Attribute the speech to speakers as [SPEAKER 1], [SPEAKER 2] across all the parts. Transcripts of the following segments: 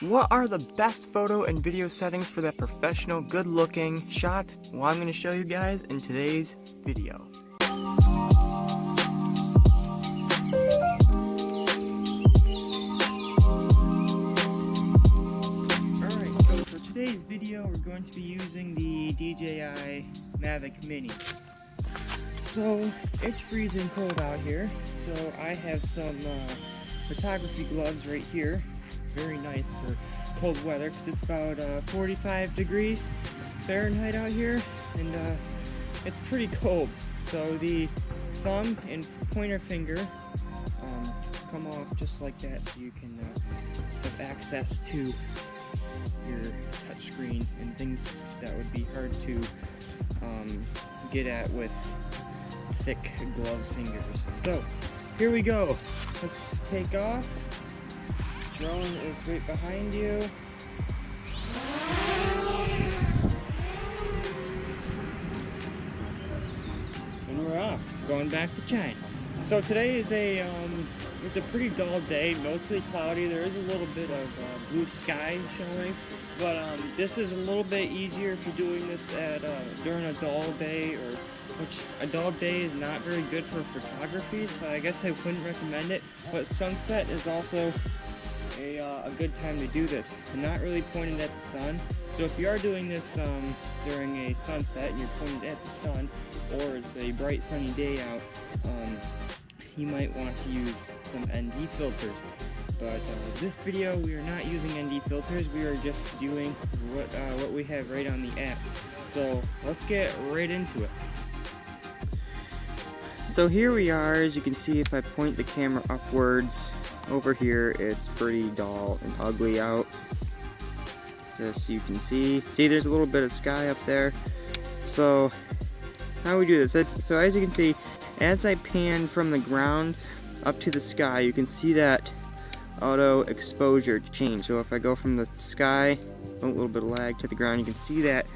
[SPEAKER 1] What are the best photo and video settings for that professional, good-looking shot? Well, I'm going to show you guys in today's video. Alright, so for today's video, we're going to be using the DJI Mavic Mini. So, it's freezing cold out here, so I have some photography gloves right here. Very nice for cold weather because it's about 45 degrees Fahrenheit out here, and it's pretty cold. So the thumb and pointer finger come off just like that, so you can have access to your touch screen and things that would be hard to get at with thick glove fingers. So here we go. Let's take off. Drone is right behind you. And we're off, going back to China. So today is it's a pretty dull day, mostly cloudy. There is a little bit of blue sky showing, but this is a little bit easier if you're doing this at during a dull day, which a dull day is not very good for photography, so I guess I wouldn't recommend it. But sunset is also a good time to do this. I'm not really pointed at the sun, so if you are doing this during a sunset and you're pointed at the sun, or it's a bright sunny day out, you might want to use some ND filters. But this video, we are not using ND filters. We are just doing what we have right on the app. So let's get right into it. So here we are. As you can see, if I point the camera upwards, over here it's pretty dull and ugly out. As you can see there's a little bit of sky up there. So how we do this, so as you can see, as I pan from the ground up to the sky, you can see that auto exposure change. So if I go from the sky, a little bit of lag, to the ground, you can see that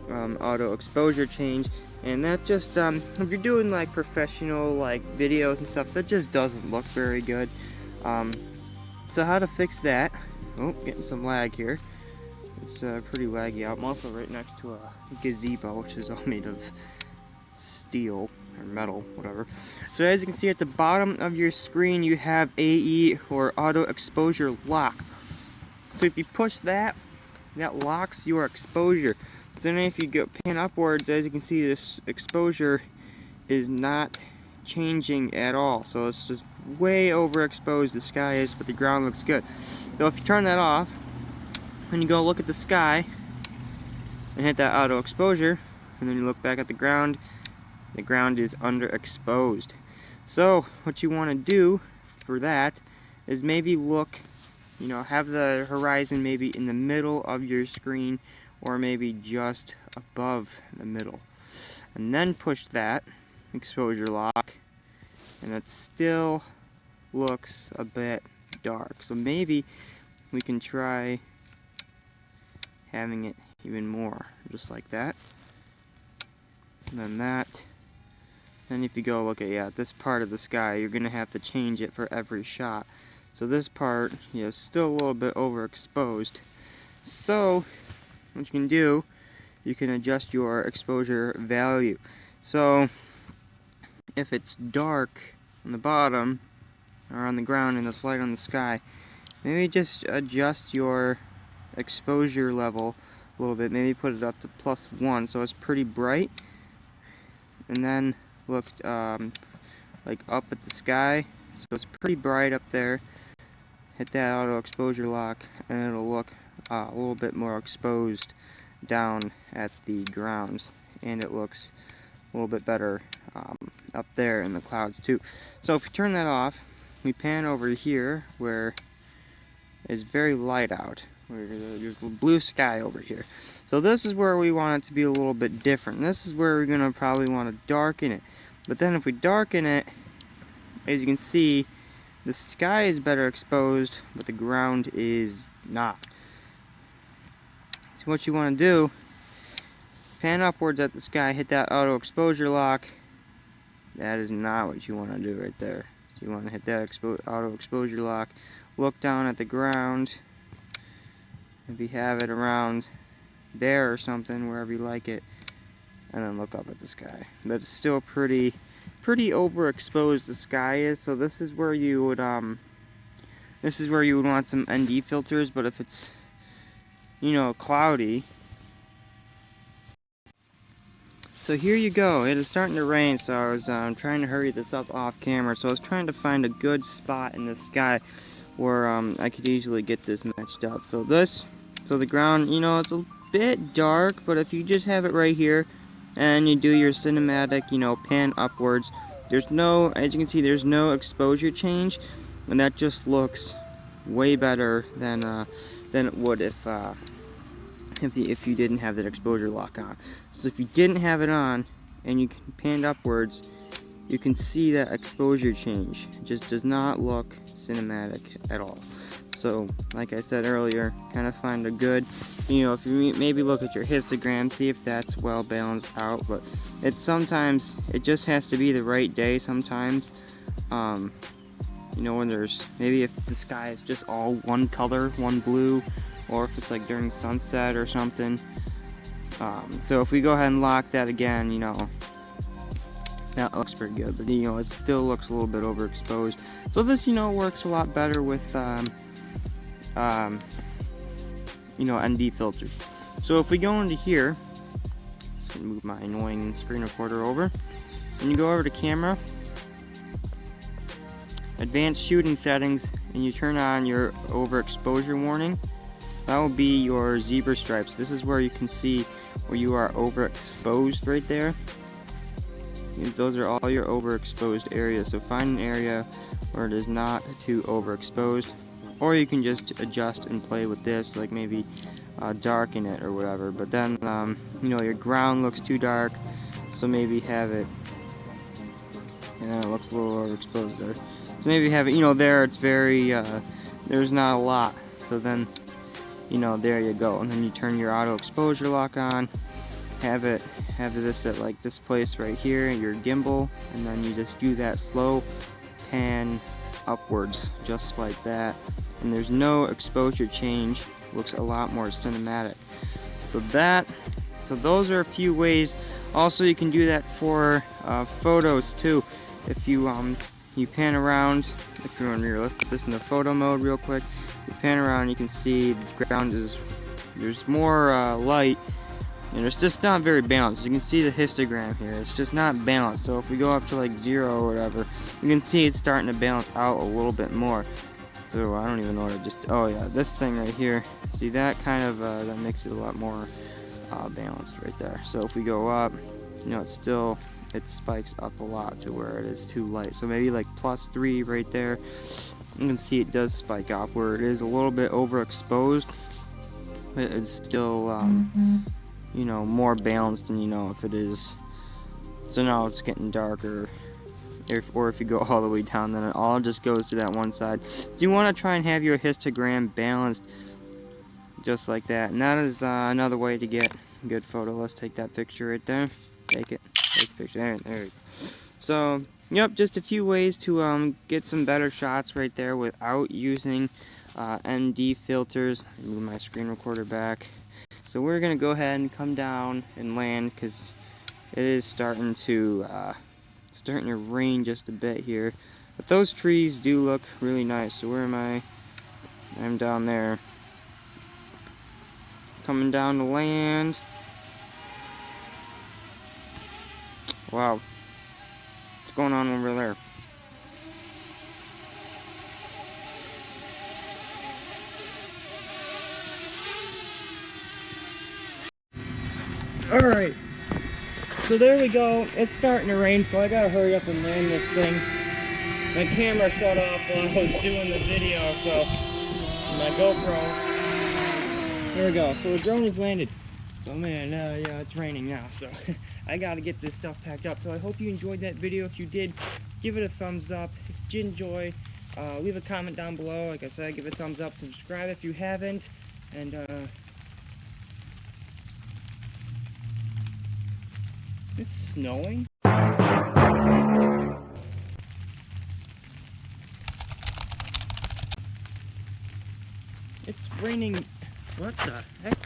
[SPEAKER 1] auto exposure change. And that just, if you're doing like professional like videos and stuff, that just doesn't look very good. So how to fix that? Oh, getting some lag here. It's pretty laggy out. I'm also right next to a gazebo, which is all made of steel or metal, whatever. So as you can see at the bottom of your screen, you have AE, or auto exposure lock. So if you push that, that locks your exposure. So then if you go pan upwards, as you can see, this exposure is not changing at all. So it's just way overexposed, the sky is, but the ground looks good. So if you turn that off, and you go look at the sky, and hit that auto exposure, and then you look back at the ground is underexposed. So what you want to do for that is maybe look, have the horizon maybe in the middle of your screen, or maybe just above the middle, and then push that exposure lock, and it still looks a bit dark. So maybe we can try having it even more, just like that. And then that. Then if you go look at this part of the sky, you're gonna have to change it for every shot. So this part is still a little bit overexposed. So what you can do, you can adjust your exposure value. So if it's dark on the bottom or on the ground and it's light on the sky, maybe just adjust your exposure level a little bit. Maybe put it up to +1, so it's pretty bright. And then look like up at the sky, so it's pretty bright up there. Hit that auto exposure lock, and it'll look a little bit more exposed down at the grounds, and it looks a little bit better up there in the clouds too. So if you turn that off, we pan over here where it's very light out, where there's blue sky over here. So this is where we want it to be a little bit different. This is where we're gonna probably want to darken it. But then if we darken it, as you can see, the sky is better exposed, but the ground is not. So what you want to do, pan upwards at the sky, hit that auto exposure lock. That is not what you want to do right there. So you want to hit that auto exposure lock, look down at the ground, maybe have it around there or something, wherever you like it, and then look up at the sky. But it's still pretty overexposed, the sky is, so this is where you would want some ND filters. But if it's, you know, cloudy. So here you go. It is starting to rain, so I was trying to hurry this up off camera. So I was trying to find a good spot in the sky where I could easily get this matched up. So the ground, you know, it's a bit dark, but if you just have it right here and you do your cinematic, you know, pan upwards, there's no, as you can see, there's no exposure change, and that just looks way better than it would if you didn't have that exposure lock on. So if you didn't have it on and you can pan upwards, you can see that exposure change. It just does not look cinematic at all. So like I said earlier, kind of find a good, you know, if you maybe look at your histogram, see if that's well balanced out. But it's sometimes, it just has to be the right day sometimes. You know, when there's, maybe if the sky is just all one color, one blue, or if it's like during sunset or something. So if we go ahead and lock that again, you know, that looks pretty good, but you know, it still looks a little bit overexposed. So this, you know, works a lot better with you know, ND filters. So if we go into here, just gonna move my annoying screen recorder over, and you go over to camera, advanced shooting settings, and you turn on your overexposure warning. That will be your zebra stripes. This is where you can see where you are overexposed right there. Those are all your overexposed areas. So find an area where it is not too overexposed, or you can just adjust and play with this, like maybe darken it or whatever. But then you know, your ground looks too dark, so maybe have it, and it looks a little overexposed there. So maybe have it, you know, there it's very there's not a lot. So then, you know, there you go. And then you turn your auto exposure lock on, have this at like this place right here, your gimbal, and then you just do that slow pan upwards, just like that. And there's no exposure change. Looks a lot more cinematic. So those are a few ways. Also, you can do that for photos too. If you pan around, if you're on your, let's put this in the photo mode real quick. You pan around, you can see the ground is, there's more light, and it's just not very balanced. You can see the histogram here, it's just not balanced. So if we go up to like 0 or whatever, you can see it's starting to balance out a little bit more. So I don't even know what I just, oh yeah, this thing right here, see that kind of, that makes it a lot more balanced right there. So if we go up, you know, it's still, it spikes up a lot to where it is too light. So maybe like +3 right there. You can see it does spike up where it is a little bit overexposed. It's still, you know, more balanced than, you know, if it is. So now it's getting darker. Or if you go all the way down, then it all just goes to that one side. So you want to try and have your histogram balanced just like that. And that is another way to get a good photo. Let's take that picture right there. Take it. Take the picture. There we go. So, yep, just a few ways to get some better shots right there without using ND filters. Move my screen recorder back. So we're gonna go ahead and come down and land because it is starting to rain just a bit here. But those trees do look really nice. So where am I? I'm down there. Coming down to land. Wow. What's going on over there? Alright, so there we go. It's starting to rain, so I gotta hurry up and land this thing. My camera shut off while I was doing the video, so my GoPro. There we go. So the drone is landed. So man, yeah, it's raining now, so I gotta get this stuff packed up. So I hope you enjoyed that video. If you did, give it a thumbs up. If you did enjoy, leave a comment down below. Like I said, give it a thumbs up. Subscribe if you haven't, and it's snowing. It's raining What the heck?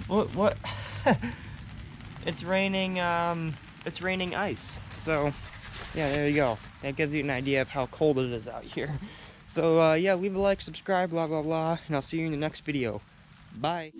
[SPEAKER 1] What? It's raining ice. So, yeah, there you go. That gives you an idea of how cold it is out here. So, yeah, leave a like, subscribe, blah, blah, blah, and I'll see you in the next video. Bye.